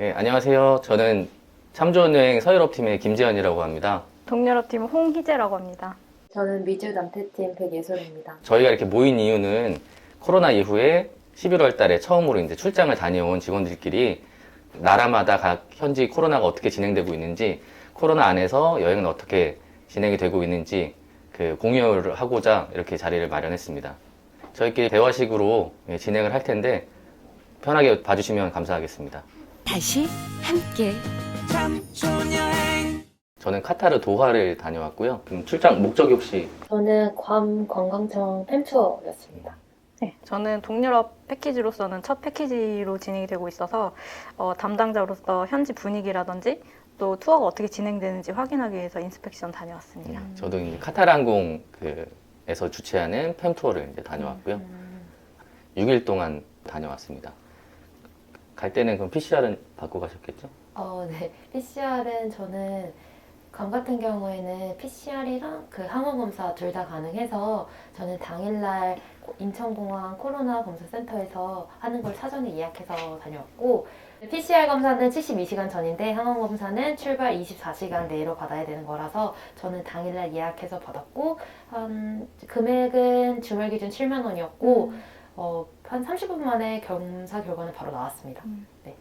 네, 안녕하세요. 저는 참 좋은 여행 서유럽팀의 김재현이라고 합니다. 동유럽팀 홍희재라고 합니다. 저는 미주 남태팀 백예솔입니다. 저희가 이렇게 모인 이유는 코로나 이후에 11월 달에 처음으로 이제 출장을 다녀온 직원들끼리 나라마다 각 현지 코로나가 어떻게 진행되고 있는지, 코로나 안에서 여행은 어떻게 진행이 되고 있는지 공유를 하고자 이렇게 자리를 마련했습니다. 저희끼리 대화식으로 진행을 할 텐데 편하게 봐주시면 감사하겠습니다. 다시 함께 참 좋은 여행. 저는 카타르 도하를 다녀왔고요. 그럼 출장 목적이 혹시? 저는 괌 관광청 팸투어였습니다. 네, 저는 동유럽 패키지로서는 첫 패키지로 진행이 되고 있어서 담당자로서 현지 분위기라든지 또 투어가 어떻게 진행되는지 확인하기 위해서 인스펙션 다녀왔습니다. 저도 이제 카타르 항공에서 주최하는 팸 투어를 이제 다녀왔고요. 6일 동안 다녀왔습니다. 갈 때는 그럼 PCR은 받고 가셨겠죠? 네. PCR은 저는 괌 같은 경우에는 PCR이랑 그 항원 검사 둘 다 가능해서 저는 당일날 인천공항 코로나 검사센터에서 하는 걸 사전에 예약해서 다녀왔고, PCR 검사는 72시간 전인데 항원 검사는 출발 24시간 내로 받아야 되는 거라서 저는 당일날 예약해서 받았고, 금액은 주말 기준 7만 원이었고 한 30분 만에 검사 결과는 바로 나왔습니다. 네.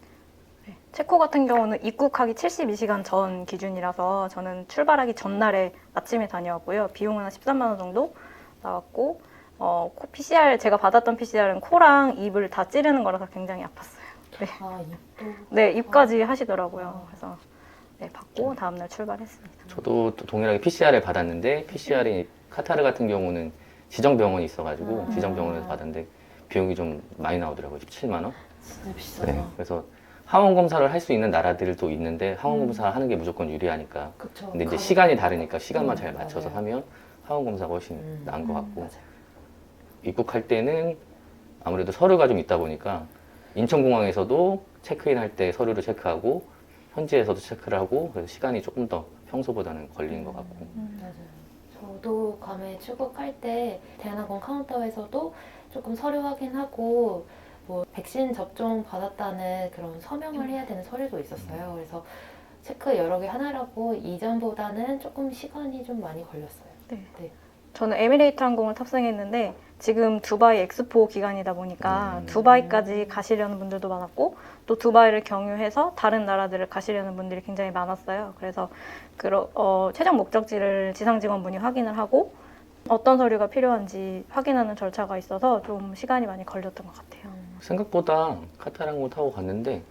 네, 체코 같은 경우는 입국하기 72시간 전 기준이라서 저는 출발하기 전날에 아침에 다녀왔고요. 비용은 한 13만 원 정도 나왔고, PCR, 제가 받았던 PCR은 코랑 입을 다 찌르는 거라서 굉장히 아팠어요. 네, 입도. 네, 입까지 하시더라고요. 그래서 네, 받고 다음날 출발했습니다. 저도 또 동일하게 PCR을 받았는데, PCR이 카타르 같은 경우는 지정 병원이 있어가지고 지정 병원에서 받았는데 비용이 좀 많이 나오더라고요. 17만 원? 진짜 비싸다. 네, 그래서 항원 검사를 할 수 있는 나라들도 있는데 항원 검사 하는 게 무조건 유리하니까. 그쵸. 근데 이제 시간이 다르니까 시간만 잘 맞춰서 맞아요. 하면 항원 검사가 훨씬 나은 것 같고. 맞아요. 입국할 때는 아무래도 서류가 좀 있다 보니까 인천공항에서도 체크인 할 때 서류를 체크하고 현지에서도 체크를 하고, 그래서 시간이 조금 더 평소보다는 걸리는 것 같고. 맞아요. 저도 괌에 출국할 때 대한항공 카운터에서도 조금 서류 확인하고 뭐 백신 접종 받았다는 그런 서명을 해야 되는 서류도 있었어요. 그래서 체크 여러 개 하느라고 이전보다는 조금 시간이 좀 많이 걸렸어요. 네. 저는 에미레이트 항공을 탑승했는데 지금 두바이 엑스포 기간이다 보니까 두바이까지 가시려는 분들도 많았고, 또 두바이를 경유해서 다른 나라들을 가시려는 분들이 굉장히 많았어요. 그래서 최종 목적지를 지상 직원분이 확인을 하고 어떤 서류가 필요한지 확인하는 절차가 있어서 좀 시간이 많이 걸렸던 것 같아요. 생각보다 카타르 항공 타고 갔는데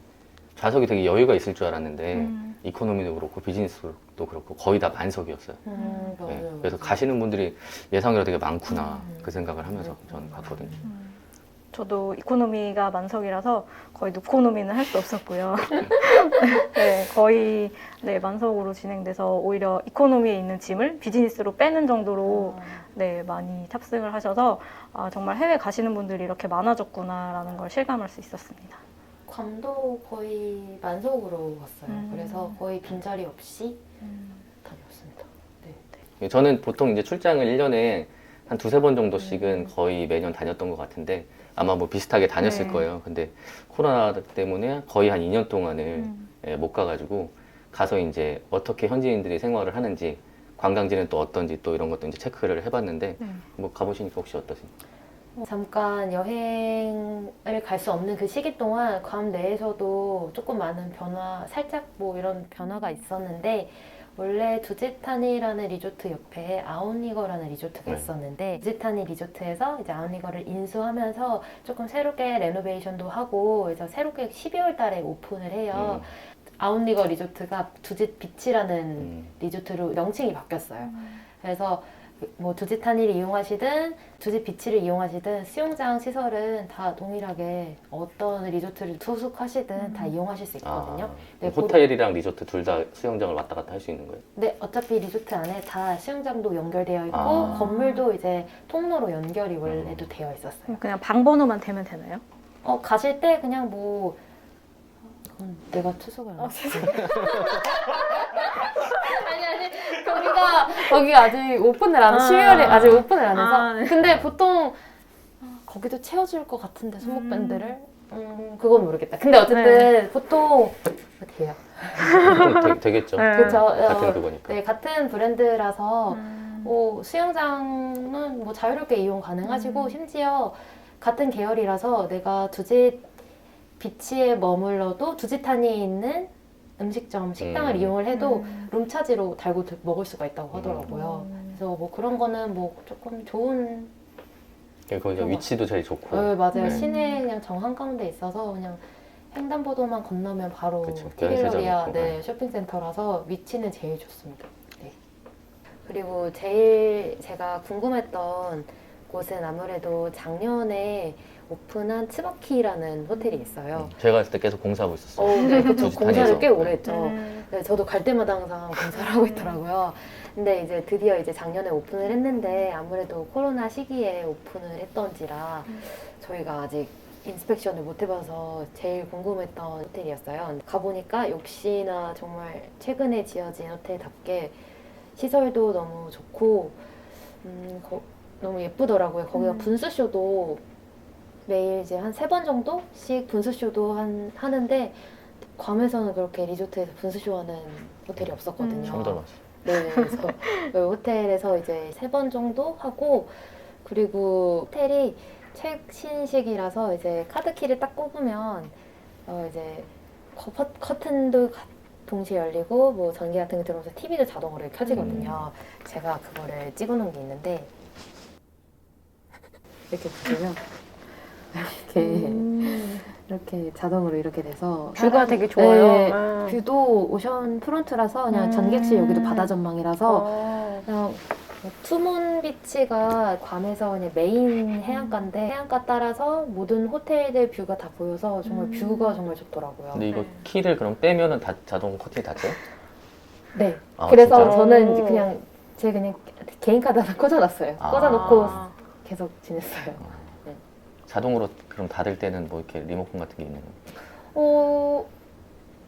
좌석이 되게 여유가 있을 줄 알았는데 이코노미도 그렇고 비즈니스도 그렇고 거의 다 만석이었어요. 맞아요. 네, 그래서 가시는 분들이 예상외로 되게 많구나 그 생각을 하면서 저는 갔거든요. 저도 이코노미가 만석이라서 거의 누코노미는 할 수 없었고요. 네, 거의 만석으로 진행돼서 오히려 이코노미에 있는 짐을 비즈니스로 빼는 정도로 많이 탑승을 하셔서 정말 해외 가시는 분들이 이렇게 많아졌구나라는 걸 실감할 수 있었습니다. 괌도 거의 만석으로 갔어요. 그래서 거의 빈자리 없이 다녔습니다. 네. 저는 보통 이제 출장을 1년에 한 두세 번 정도씩은 거의 매년 다녔던 것 같은데 아마 뭐 비슷하게 다녔을 거예요. 근데 코로나 때문에 거의 한 2년 동안을 못 가가지고, 가서 이제 어떻게 현지인들이 생활을 하는지, 관광지는 또 어떤지 또 이런 것도 이제 체크를 해봤는데 뭐 가보시니까 혹시 어떠세요? 잠깐 여행을 갈 수 없는 그 시기 동안 괌 내에서도 조금 많은 변화, 살짝 뭐 이런 변화가 있었는데, 원래 두제타니라는 리조트 옆에 아웃리거라는 리조트가 있었는데, 두제타니 리조트에서 이제 아웃리거를 인수하면서 조금 새롭게 레노베이션도 하고, 그래서 새롭게 12월 달에 오픈을 해요. 아웃리거 리조트가 두짓 비치라는 리조트로 명칭이 바뀌었어요. 그래서 뭐 두짓타니를 이용하시든 두짓 비치를 이용하시든 수영장 시설은 다 동일하게 어떤 리조트를 투숙하시든 다 이용하실 수 있거든요. 네, 호텔이랑 리조트 둘 다 수영장을 왔다 갔다 할 수 있는 거예요? 네, 어차피 리조트 안에 다 수영장도 연결되어 있고 건물도 이제 통로로 연결이 원래도 되어 있었어요. 그냥 방 번호만 되면 되나요? 가실 때 그냥 뭐 내가 투숙을 안 했어. 아니 거기 아직 오픈을 안 12월에 아직 오픈을 안 해서. 네. 근데 보통 거기도 채워줄 것 같은데 손목밴드를 그건 모르겠다. 근데 어쨌든 보통 돼요. 좀 되겠죠. 네. 그렇죠. 같은 그거니까. 네, 같은 브랜드라서 수영장은 뭐 자유롭게 이용 가능하시고 심지어 같은 계열이라서 내가 두짓 비치에 머물러도 두짓탄이 있는 음식점, 식당을 이용을 해도 룸차지로 달고 먹을 수가 있다고 하더라고요. 그래서 뭐 그런 거는 뭐 조금 좋은. 거기 그런 거. 위치도 제일 좋고. 네, 맞아요. 네. 시내 그냥 정 한가운데 있어서 그냥 횡단보도만 건너면 바로 그쵸, 티릴러리아 교환시장 네, 있고. 쇼핑센터라서 위치는 제일 좋습니다. 네. 그리고 제일 제가 궁금했던 곳은 아무래도 작년에 오픈한 츠바키라는 호텔이 있어요. 제가 갔을 때 계속 공사하고 있었어요. 네, 그쵸. 두짓탄에서. 공사를 꽤 오래 했죠. 음. 네, 저도 갈 때마다 항상 공사를 하고 있더라고요. 근데 이제 드디어 이제 작년에 오픈을 했는데 아무래도 코로나 시기에 오픈을 했던지라 저희가 아직 인스펙션을 못 해봐서 제일 궁금했던 호텔이었어요. 가보니까 역시나 정말 최근에 지어진 호텔답게 시설도 너무 좋고 너무 예쁘더라고요. 거기가 분수쇼도 매일 이제 한 3번 정도씩 분수쇼도 하는데 괌에서는 그렇게 리조트에서 분수쇼 하는 호텔이 없었거든요. 처음 들어봤어요. 네, 그래서 그 호텔에서 이제 3번 정도 하고 그리고 호텔이 최신식이라서 이제 카드키를 딱 꼽으면 이제 커튼도 동시에 열리고 뭐 전기 같은 게 들어오면서 TV도 자동으로 켜지거든요. 제가 그거를 찍어놓은 게 있는데 이렇게 보시면 이렇게 자동으로 이렇게 돼서 뷰가 되게 좋아요. 네, 아. 뷰도 오션 프론트라서 그냥 전객실 여기도 바다 전망이라서 그냥 투문 비치가 괌에서 그냥 메인 해안가인데 해안가 따라서 모든 호텔들 뷰가 다 보여서 정말 뷰가 정말 좋더라고요. 근데 이거 키를 그럼 빼면은 다 자동 커튼이 닫혀요? 네. 아, 그래서 진짜요? 저는 이제 그냥 제 그냥 개인 카드 하나 꽂아놨어요. 아. 꽂아놓고 계속 지냈어요. 자동으로 그럼 닫을 때는 뭐 이렇게 리모컨 같은 게 있는 거?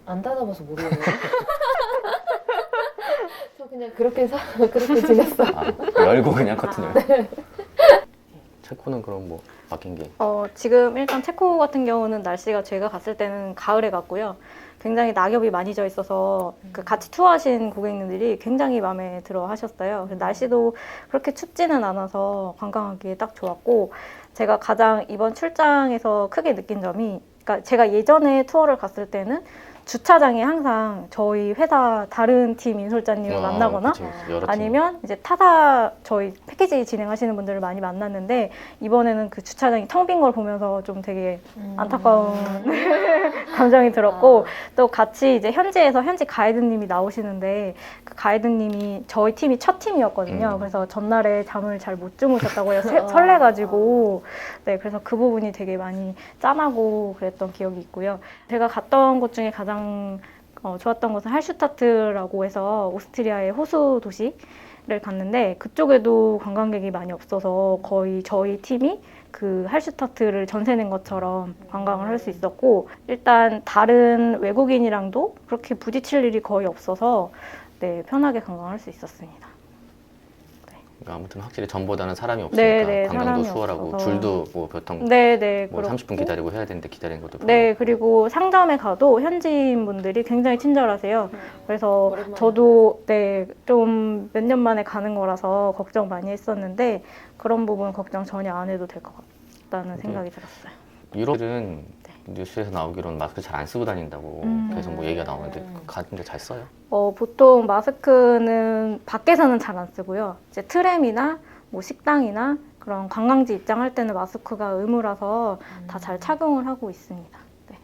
안 닫아봐서 모르겠네요. 저 그냥 그렇게 그렇게 지냈어요. 열고 그냥 커튼 열고. 체코는 그럼 뭐 바뀐 게? 지금 일단 체코 같은 경우는 날씨가 제가 갔을 때는 가을에 갔고요. 굉장히 낙엽이 많이 져 있어서 그 같이 투어하신 고객님들이 굉장히 마음에 들어 하셨어요. 그래서 날씨도 그렇게 춥지는 않아서 관광하기에 딱 좋았고, 제가 가장 이번 출장에서 크게 느낀 점이, 그러니까 제가 예전에 투어를 갔을 때는 주차장에 항상 저희 회사 다른 팀 인솔자님을 만나거나 그치, 여러 팀. 아니면 이제 타사 저희 패키지 진행하시는 분들을 많이 만났는데, 이번에는 그 주차장이 텅 빈 걸 보면서 좀 되게 안타까운 감정이 들었고, 또 같이 이제 현지에서 현지 가이드님이 나오시는데 그 가이드님이 저희 팀이 첫 팀이었거든요. 그래서 전날에 잠을 잘 못 주무셨다고 해서 설레가지고, 네, 그래서 그 부분이 되게 많이 짠하고 그랬던 기억이 있고요. 제가 갔던 곳 중에 가장 좋았던 것은 할슈타트라고 해서 오스트리아의 호수 도시를 갔는데, 그쪽에도 관광객이 많이 없어서 거의 저희 팀이 그 할슈타트를 전세 낸 것처럼 관광을 할 수 있었고, 일단 다른 외국인이랑도 그렇게 부딪힐 일이 거의 없어서 네, 편하게 관광할 수 있었습니다. 그러니까 아무튼 확실히 전보다는 사람이 없으니까 네, 관광도 사람이 수월하고 없어서. 줄도 뭐 교통 네, 뭐 그렇고. 30분 기다리고 해야 되는데 기다리는 것도 네, 그리고 상점에 가도 현지인 분들이 굉장히 친절하세요. 그래서 오랜만에 저도 네, 좀 몇 년 만에 가는 거라서 걱정 많이 했었는데 그런 부분 걱정 전혀 안 해도 될 것 같다는 생각이 들었어요. 유럽은 뉴스에서 나오기로는 마스크 잘 안 쓰고 다닌다고 계속 뭐 얘기가 나오는데 가는데 잘 써요? 보통 마스크는 밖에서는 잘 안 쓰고요. 이제 트램이나 뭐 식당이나 그런 관광지 입장할 때는 마스크가 의무라서 다 잘 착용을 하고 있습니다. 네.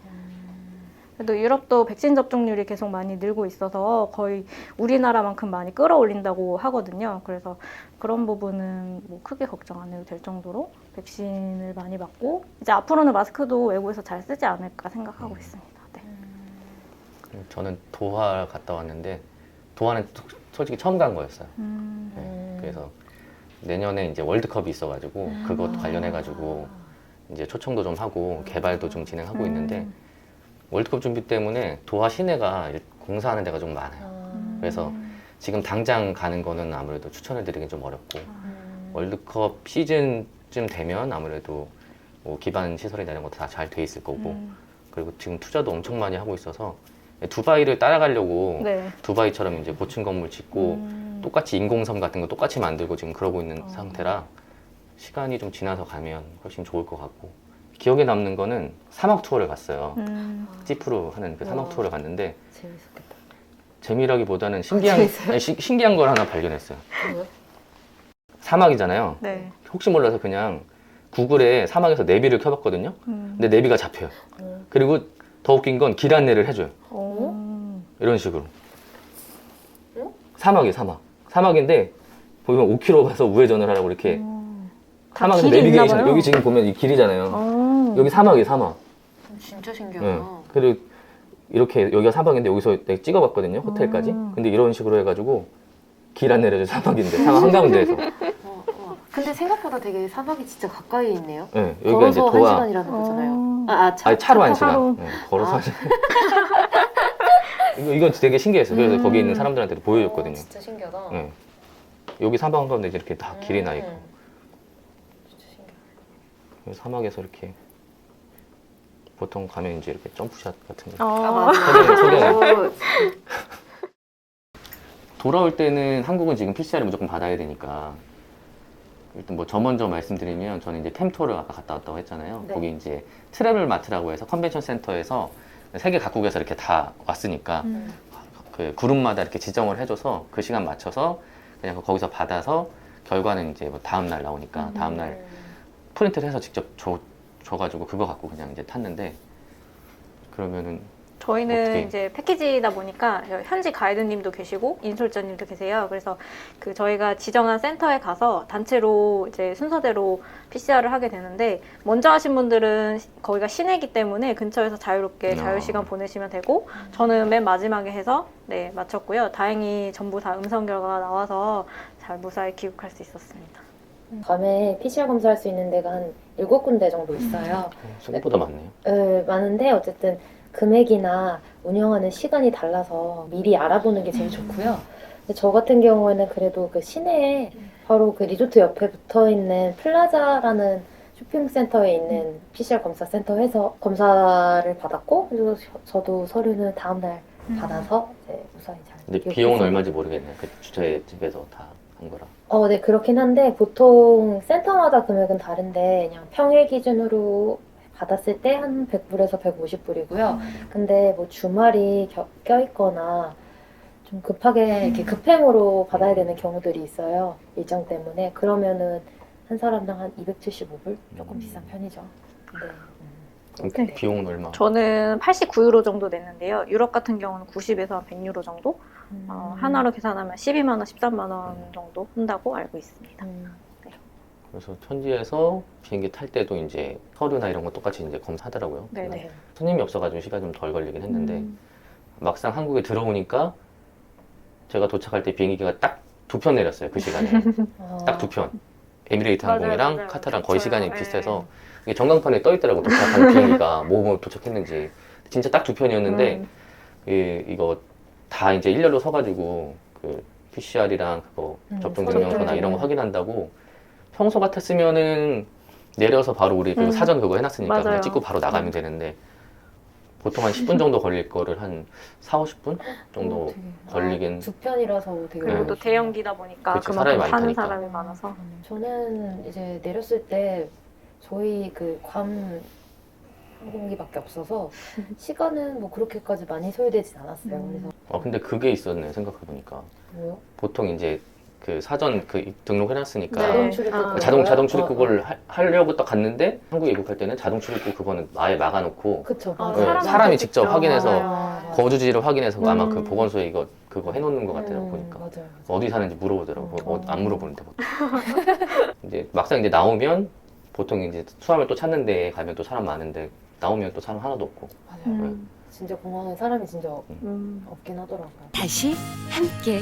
그래도 유럽도 백신 접종률이 계속 많이 늘고 있어서 거의 우리나라만큼 많이 끌어올린다고 하거든요. 그래서 그런 부분은 뭐 크게 걱정 안 해도 될 정도로 백신을 많이 맞고, 이제 앞으로는 마스크도 외국에서 잘 쓰지 않을까 생각하고 있습니다. 네. 저는 도하 갔다 왔는데 도하는 솔직히 처음 간 거였어요. 네, 그래서 내년에 이제 월드컵이 있어가지고 그것 관련해가지고 이제 초청도 좀 하고 개발도 좀 진행하고 있는데, 월드컵 준비 때문에 도하 시내가 공사하는 데가 좀 많아요. 그래서 지금 당장 가는 거는 아무래도 추천을 드리긴 좀 어렵고, 월드컵 시즌쯤 되면 아무래도 뭐 기반 시설이나 이런 것도 다 잘 돼 있을 거고, 그리고 지금 투자도 엄청 많이 하고 있어서 두바이를 따라가려고 네. 두바이처럼 이제 고층 건물 짓고 똑같이 인공섬 같은 거 똑같이 만들고 지금 그러고 있는 상태라 시간이 좀 지나서 가면 훨씬 좋을 것 같고 기억에 남는 거는 사막 투어를 갔어요. 찌프로 하는 그 사막 와. 투어를 갔는데 재밌었겠다. 재미라기보다는 신기한 걸 하나 발견했어요. 뭐요? 사막이잖아요. 네. 혹시 몰라서 그냥 구글에 사막에서 내비를 켜봤거든요. 근데 내비가 잡혀요. 그리고 더 웃긴 건 길 안내를 해줘요. 이런 식으로. 어? 사막이에요, 사막. 사막인데 보면 5km 가서 우회전을 하라고 이렇게 사막에서 길이 있나 내비게이션 봐요. 여기 지금 보면 이 길이잖아요. 여기 사막이에요, 사막. 진짜 신기하다. 네. 그리고 이렇게 여기가 사막인데 여기서 내가 찍어봤거든요, 호텔까지. 근데 이런 식으로 해가지고 길 안내를 해줘 사막인데 사막 한가운데에서. 근데 생각보다 되게 사막이 진짜 가까이 있네요. 네, 여기가 이제 걸어서 도하. 1시간이라는 거잖아요. 아니 차로 한 차로. 시간. 네, 걸어서 한 시간. 이건 되게 신기했어요. 그래서 거기 있는 사람들한테도 보여줬거든요. 진짜 신기하다. 네. 여기 사막 한가운데 이렇게 다 길이 나 있고 진짜 신기하다. 사막에서 이렇게 보통 가면 이제 이렇게 점프샷 같은 거 맞아. 소경이 돌아올 때는 한국은 지금 PCR을 무조건 받아야 되니까 일단 뭐 저 먼저 말씀드리면 저는 이제 템토를 아까 갔다 왔다고 했잖아요. 네. 거기 이제 트래블 마트라고 해서 컨벤션 센터에서 세계 각국에서 이렇게 다 왔으니까 그 그룹마다 이렇게 지정을 해줘서 그 시간 맞춰서 그냥 거기서 받아서 결과는 이제 뭐 다음 날 나오니까 다음 날 프린트를 해서 직접 줘가지고 그거 갖고 그냥 이제 탔는데 그러면은 저희는 어떻게? 이제 패키지다 보니까 현지 가이드님도 계시고 인솔자님도 계세요. 그래서 그 저희가 지정한 센터에 가서 단체로 이제 순서대로 PCR을 하게 되는데 먼저 하신 분들은 거기가 시내이기 때문에 근처에서 자유롭게 자유시간 보내시면 되고 저는 맨 마지막에 해서 네 마쳤고요. 다행히 전부 다 음성 결과가 나와서 잘 무사히 귀국할 수 있었습니다. 밤에 PCR 검사할 수 있는 데가 한 7군데 정도 있어요. 생각보다 많네요. 많은데 어쨌든 금액이나 운영하는 시간이 달라서 미리 알아보는 게 제일 좋고요. 근데 저 같은 경우에는 그래도 그 시내에 바로 그 리조트 옆에 붙어 있는 플라자라는 쇼핑센터에 있는 PCR 검사 센터에서 검사를 받았고 그래서 저도 서류는 다음날 받아서 이제 무사히 잘 근데 귀국했습니다. 비용은 얼마인지 모르겠네요. 그 주최 집에서 다 한 거라. 네, 그렇긴 한데 보통 센터마다 금액은 다른데 그냥 평일 기준으로 받았을 때 한 100불에서 150불이고요. 근데 뭐 주말이 껴있거나 좀 급하게 이렇게 급행으로 받아야 되는 경우들이 있어요. 일정 때문에. 그러면은 한 사람당 한 275불? 조금 비싼 편이죠. 근데 그럼 네. 비용은 얼마? 저는 89유로 정도 냈는데요. 유럽 같은 경우는 90에서 한 100유로 정도? 하나로 계산하면 12만 원, 13만 원 정도 한다고 알고 있습니다. 그래서 현지에서 비행기 탈 때도 이제 서류나 이런 거 똑같이 이제 검사하더라고요. 네네. 손님이 없어가지고 시간이 좀 덜 걸리긴 했는데 막상 한국에 들어오니까 제가 도착할 때 비행기가 딱 2편 내렸어요. 그 시간에 딱 2편. 에미레이트 맞아요, 항공이랑 맞아요. 카타랑 거의 시간이 그쵸. 비슷해서 이게 전광판에 떠 있더라고 도착하는 비행기가 뭐 도착했는지 진짜 딱 2편이었는데 이거 다 이제 일렬로 서가지고 그 PCR이랑 그거 접종 증명서나 이런 거 확인한다고 평소 같았으면은 내려서 바로 우리 그 사전 그거 해놨으니까 맞아요. 그냥 찍고 바로 나가면 되는데 보통 한 10분 정도 걸릴 거를 한 4, 50분 정도 걸리긴. 두 편이라서 되게 그리고 또 어려우시네요. 대형기다 보니까 그치, 그만큼 사람이 타는 많다니까. 사람이 많아서 저는 이제 내렸을 때 저희 그 괌 항공기밖에 없어서 시간은 뭐 그렇게까지 많이 소요되진 않았어요. 그래서 근데 그게 있었네 생각해보니까 뭐요? 보통 이제 그 사전 그 등록해놨으니까 네. 자동 출입국 아. 자동 출입국을 하려고 딱 갔는데 한국에 입국할 때는 자동 출입국 그거는 아예 막아놓고 그쵸. 아, 네, 사람은 사람이 그렇겠죠. 직접 확인해서 맞아요. 거주지를 확인해서 아마 그 음. 보건소에 그거 해놓는 것 같아요 보니까 맞아요. 어디 사는지 물어보더라고. 안 물어보는데 보통. 이제 막상 이제 나오면 보통 이제 수화물 또 찾는 데 가면 또 사람 많은데 나오면 또 사람 하나도 없고. 맞아요. 진짜 공항에 사람이 진짜 없긴 하더라고요. 다시 함께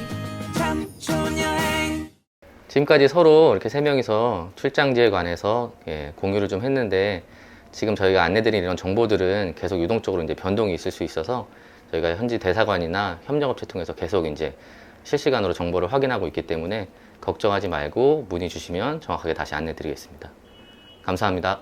지금까지 서로 이렇게 세 명이서 출장지에 관해서 공유를 좀 했는데 지금 저희가 안내드린 이런 정보들은 계속 유동적으로 이제 변동이 있을 수 있어서 저희가 현지 대사관이나 협력업체 통해서 계속 이제 실시간으로 정보를 확인하고 있기 때문에 걱정하지 말고 문의 주시면 정확하게 다시 안내드리겠습니다. 감사합니다.